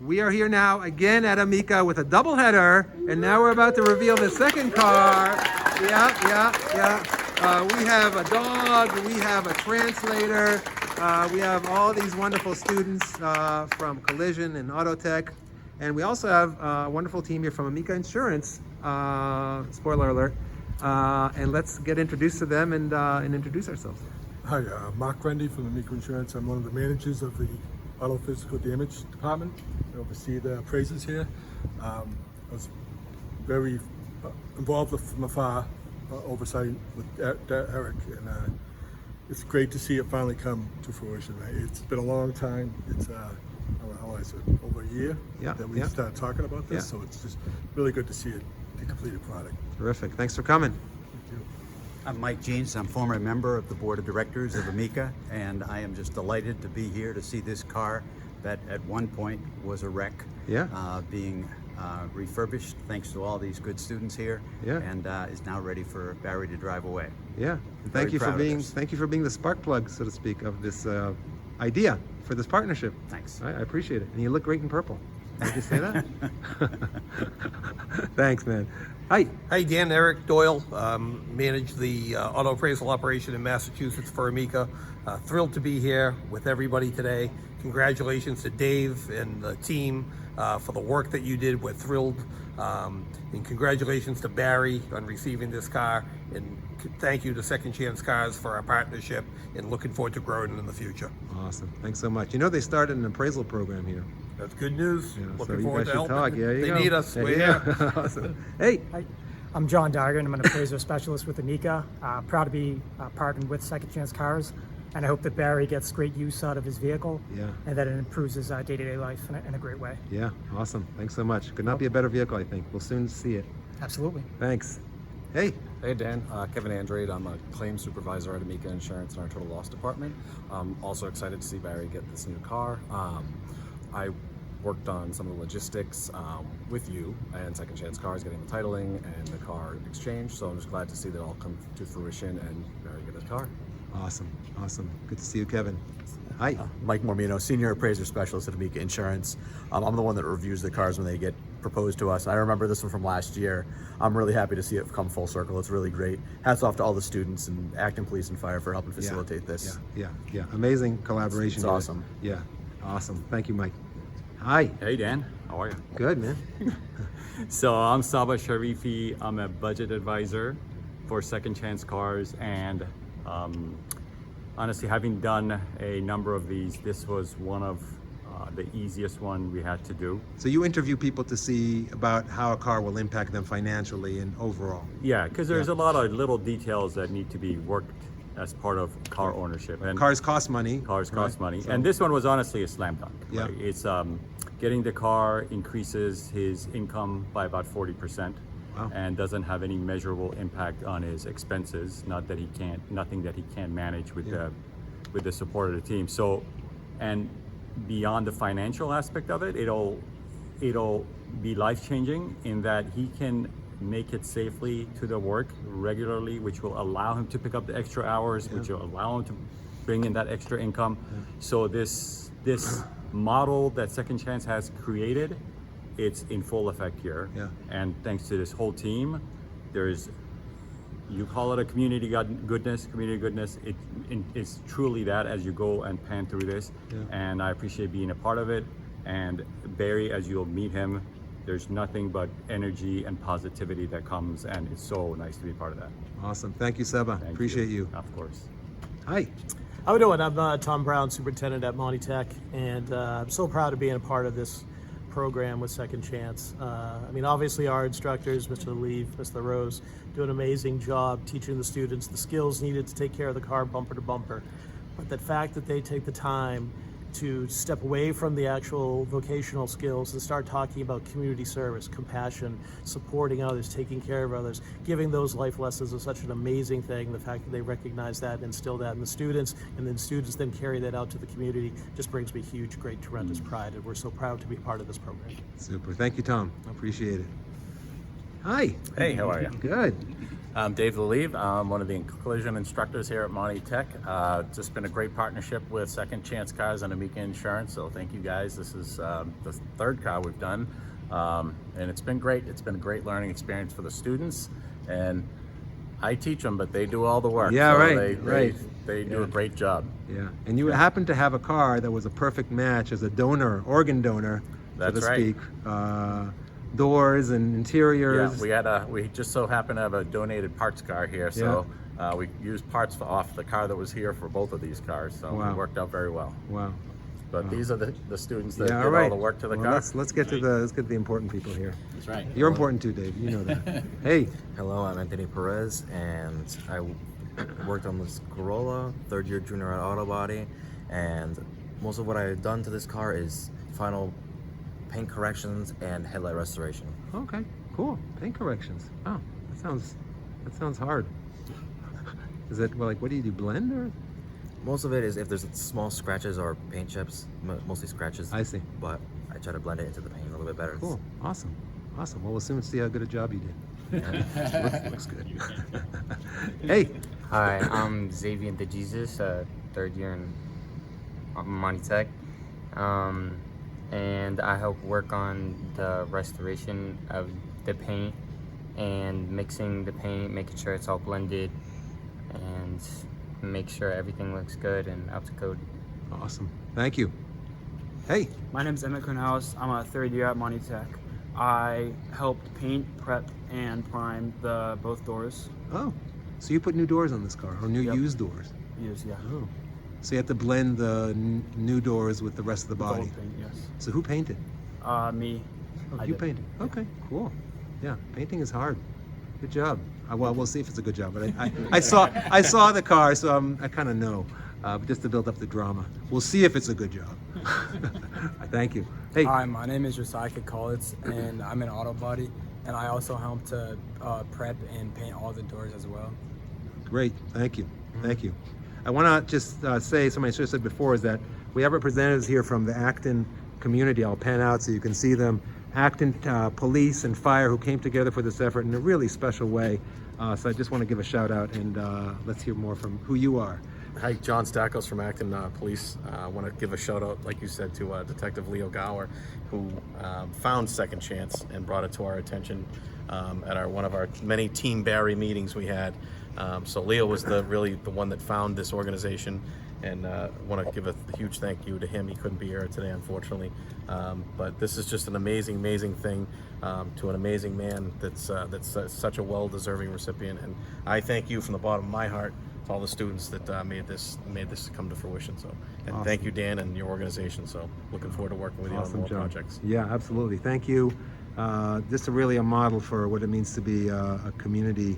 We are here now again at Amica with a double header, and now we're about to reveal the second car. We have a dog, we have a translator, we have all these wonderful students from Collision and Auto Tech, and we also have a wonderful team here from Amica Insurance, spoiler alert, and let's get introduced to them and introduce ourselves. Hi, Mark Grundy from Amica Insurance. I'm one of the managers of the Auto Physical Damage Department. I oversee the appraisers here. I was very involved from afar, oversight with Eric, and it's great to see it finally come to fruition. It's been a long time. It's how I said, over a year that we started talking about this, so it's just really good to see it, the completed product. Terrific. Thanks for coming. Thank you. I'm Mike Jeans. I'm former member of the board of directors of Amica, and I am just delighted to be here to see this car that at one point was a wreck being refurbished thanks to all these good students here, and is now ready for Barry to drive away. Yeah, and thank you for being the spark plug, so to speak, of this idea for this partnership. Thanks. I appreciate it, and you look great in purple. Did you say that? Thanks, man. Hi. Hi, Dan. Eric Doyle, manage the auto appraisal operation in Massachusetts for Amica. Thrilled to be here with everybody today. Congratulations to Dave and the team for the work that you did. We're thrilled. And congratulations to Barry on receiving this car. And thank you to Second Chance Cars for our partnership, and looking forward to growing it in the future. Awesome. Thanks so much. You know, they started an appraisal program here. That's good news. Yeah, Looking so forward to helping. They need us. We're here. Awesome. Hey. Hi, I'm John Dargan. I'm an appraiser specialist with Amica. Proud to be partnered with Second Chance Cars, and I hope that Barry gets great use out of his vehicle, and that it improves his day-to-day life in a great way. Yeah, awesome. Thanks so much. Could not be a better vehicle, I think. We'll soon see it. Absolutely. Thanks. Hey. Hey Dan, Kevin Andrade. I'm a claims supervisor at Amica Insurance in our total loss department. I'm also excited to see Barry get this new car. I worked on some of the logistics with you and Second Chance Cars, getting the titling and the car exchange. So I'm just glad to see that all come to fruition and Barry get his car. Awesome. Awesome. Good to see you, Kevin. Hi. Mike Mormino, Senior Appraiser Specialist at Amica Insurance. I'm the one that reviews the cars when they get proposed to us. I remember this one from last year. I'm really happy to see it come full circle. It's really great. Hats off to all the students and Acton Police and Fire for helping facilitate this. Yeah. Amazing collaboration. It's awesome. Yeah, awesome. Thank you, Mike. Hi. Hey Dan, how are you? Good, man. So I'm Saba Sharifi. I'm a budget advisor for Second Chance Cars, and honestly, having done a number of these, this was one of the easiest one we had to do. So you interview people to see about how a car will impact them financially and overall. Yeah, because there's a lot of little details that need to be worked as part of car ownership. And cars cost money. Cars cost money. So, and this one was honestly a slam dunk. Yeah. Right? It's getting the car increases his income by about 40%. Wow. And doesn't have any measurable impact on his expenses. Nothing that he can't manage with the support of the team. So, and beyond the financial aspect of it, it'll be life-changing in that he can make it safely to the work regularly, which will allow him to pick up the extra hours, which will allow him to bring in that extra income. So this model that Second Chance has created, it's in full effect here. And thanks to this whole team, you call it a community goodness. It's truly that as you go and pan through this. And I appreciate being a part of it. And Barry, as you'll meet him, there's nothing but energy and positivity that comes, and it's so nice to be part of that. Awesome. Thank you, Seba. Appreciate you. Of course. Hi. How we doing? I'm Tom Brown, Superintendent at Monty Tech, and I'm so proud of being a part of this program with Second Chance. I mean, obviously our instructors, Mr. Lee, Mr. Rose, do an amazing job teaching the students the skills needed to take care of the car bumper to bumper. But the fact that they take the time to step away from the actual vocational skills and start talking about community service, compassion, supporting others, taking care of others, giving those life lessons is such an amazing thing. The fact that they recognize that and instill that in the students, and then students then carry that out to the community, just brings me huge, great, tremendous pride. And we're so proud to be part of this program. Super. Thank you, Tom. I appreciate it. Hi. Hey, how are you? Good. I'm Dave Lelieve. I'm one of the collision instructors here at Monty Tech. Just been a great partnership with Second Chance Cars and Amica Insurance, so thank you guys. This is the third car we've done, and it's been great. It's been a great learning experience for the students, and I teach them, but they do all the work. Yeah, so right. They do a great job. Yeah, and you happen to have a car that was a perfect match as a donor, organ donor, That's so to right. speak. Doors and interiors. Yeah, we just so happen to have a donated parts car here, so we used parts off the car that was here for both of these cars, so Wow. it worked out very well. Wow. But these are the students that Yeah, did all right. all the work to the Well, car. let's get to the important people here. That's right. You're important too, Dave. You know that. Hey. Hello, I'm Anthony Perez, and I worked on this Corolla, third year junior at Auto Body, and most of what I've done to this car is final paint corrections and headlight restoration. Okay. Cool. Paint corrections. Oh, that sounds hard. Is it like what do you do? Blend or? Most of it is if there's small scratches or paint chips, mostly scratches. I see. But I try to blend it into the paint a little bit better. Cool. Awesome. Well, we'll soon see how good a job you did. Looks good. Hey. Hi, I'm Xavier DeJesus, third year in Monty Tech, and I help work on the restoration of the paint and mixing the paint, making sure it's all blended, and make sure everything looks good and up to code. Awesome. Thank you. Hey. My name is Emmett Cornhouse. I'm a third year at Monty Tech. I helped paint, prep, and prime both doors. Oh, so you put new doors on this car, or new used doors? Used, yeah. Oh, so you have to blend the new doors with the rest of the body. Gold paint, yes. So who painted? Me. Oh, I you did. painted. Okay, cool. Yeah, painting is hard. Good job. Well, we'll see if it's a good job. But I saw the car, so I kind of know. But just to build up the drama, we'll see if it's a good job. Thank you. Hey. Hi, my name is Josiah Collins, and I'm in auto body, and I also help to prep and paint all the doors as well. Great, thank you, thank you. I want to just say, somebody should have said before, is that we have representatives here from the Acton community. I'll pan out so you can see them. Acton Police and Fire, who came together for this effort in a really special way. So I just want to give a shout out, and let's hear more from who you are. Hi, John Stackles from Acton Police. I want to give a shout out, like you said, to Detective Leo Gower, who found Second Chance and brought it to our attention at one of our many Team Barry meetings we had. So Leo was really the one that found this organization, and I want to give a huge thank you to him. He couldn't be here today, unfortunately, but this is just an amazing thing to an amazing man that's such a well-deserving recipient, and I thank you from the bottom of my heart to all the students that made this come to fruition. So, and Awesome. Thank you, Dan, and your organization. So, looking forward to working with you on more John. projects. Yeah, absolutely. Thank you. Just really a model for what it means to be a community,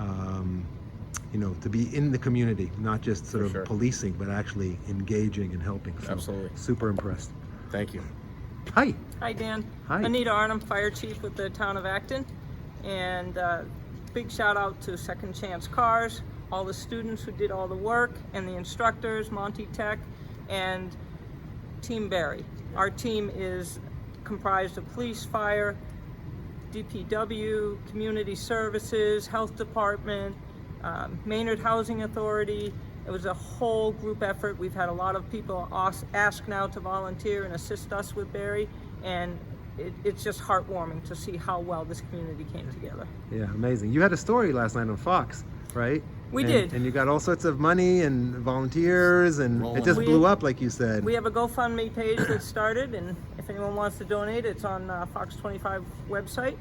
to be in the community, not just sort of policing, but actually engaging and helping. So, absolutely. Super impressed. Thank you. Hi. Hi, Dan. Hi. Anita Arnhem, Fire Chief with the town of Acton. And big shout out to Second Chance Cars, all the students who did all the work, and the instructors, Monty Tech, and Team Barry. Our team is comprised of police, fire, DPW, community services, health department, Maynard Housing Authority. It was a whole group effort. We've had a lot of people ask now to volunteer and assist us with Barry, and it's just heartwarming to see how well this community came together. Yeah, amazing. You had a story last night on Fox, right? We did. And you got all sorts of money and volunteers, and it just blew up, like you said. We have a GoFundMe page that started, and if anyone wants to donate, it's on Fox 25 website,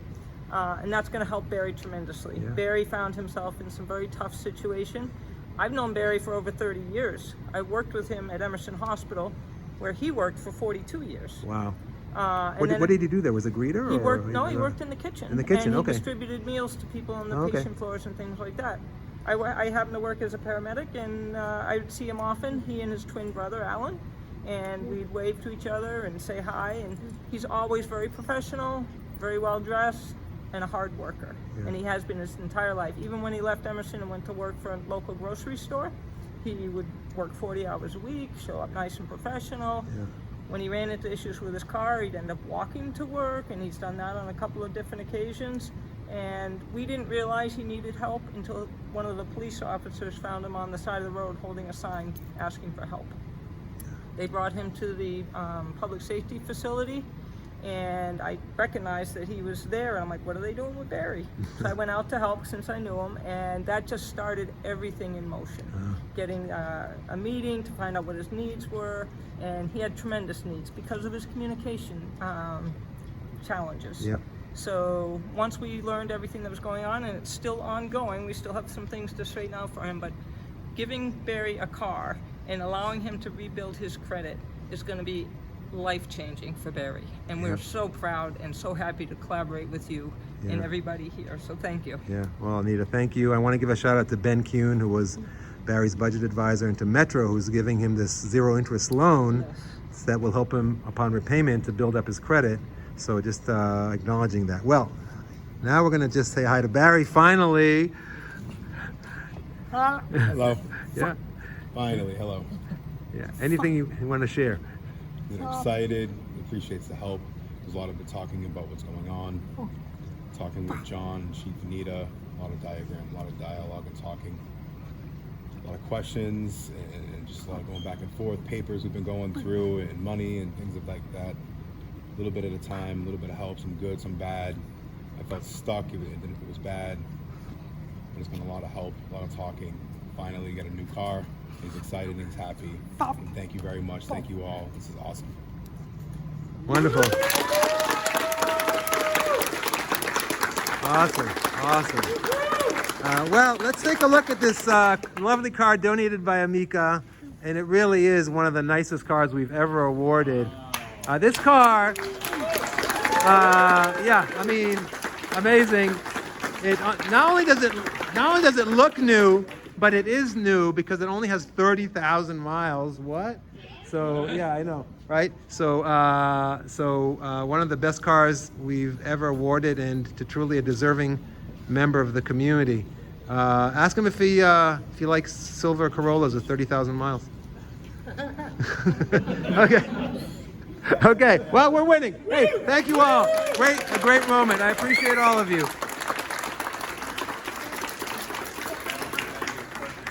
and that's going to help Barry tremendously. Yeah. Barry found himself in some very tough situation. I've known Barry for over 30 years. I worked with him at Emerson Hospital, where he worked for 42 years. Wow. What did he do there? Was a greeter? He or worked. No, he worked in the kitchen. In the kitchen, and he okay. distributed meals to people on the Okay. patient floors and things like that. I happen to work as a paramedic, and I would see him often. He and his twin brother Alan, and we'd wave to each other and say hi. And he's always very professional, very well dressed, and a hard worker. Yeah. And he has been his entire life. Even when he left Emerson and went to work for a local grocery store, he would work 40 hours a week, show up nice and professional. Yeah. When he ran into issues with his car, he'd end up walking to work, and he's done that on a couple of different occasions. And we didn't realize he needed help until one of the police officers found him on the side of the road holding a sign asking for help. They brought him to the public safety facility, and I recognized that he was there, and I'm like, what are they doing with Barry? So I went out to help since I knew him, and that just started everything in motion. Getting a meeting to find out what his needs were, and he had tremendous needs because of his communication challenges. Yep. So once we learned everything that was going on, and it's still ongoing, we still have some things to straighten out for him, but giving Barry a car and allowing him to rebuild his credit is going to be life-changing for Barry. And we're so proud and so happy to collaborate with you and everybody here. So thank you. Yeah, well, Anita, thank you. I want to give a shout out to Ben Kuhn, who was Barry's budget advisor, and to Metro, who's giving him this zero-interest loan that will help him upon repayment to build up his credit. So just acknowledging that. Well, now we're going to just say hi to Barry, finally. Hello. Yeah. Finally, hello. Yeah. Anything you want to share? I'm excited. Appreciates the help. There's a lot of it talking about what's going on. Talking with John, Chief Anita, a lot of diagram, a lot of dialogue and talking. A lot of questions and just a lot of going back and forth. Papers we've been going through and money and things like that. A little bit at a time, a little bit of help, some good, some bad. I felt stuck, it was bad. But it's been a lot of help, a lot of talking. Finally got a new car. He's excited, he's happy. And thank you very much. Thank you all. This is awesome. Wonderful. Awesome. Well, let's take a look at this lovely car donated by Amica. And it really is one of the nicest cars we've ever awarded. This car, yeah, I mean, amazing. It not only does it look new, but it is new because it only has 30,000 miles. What? So yeah, I know, right? So one of the best cars we've ever awarded, and to truly a deserving member of the community. Ask him if he likes silver Corollas with 30,000 miles. Okay. Okay. Well, we're winning. Hey, thank you all. A great moment. I appreciate all of you.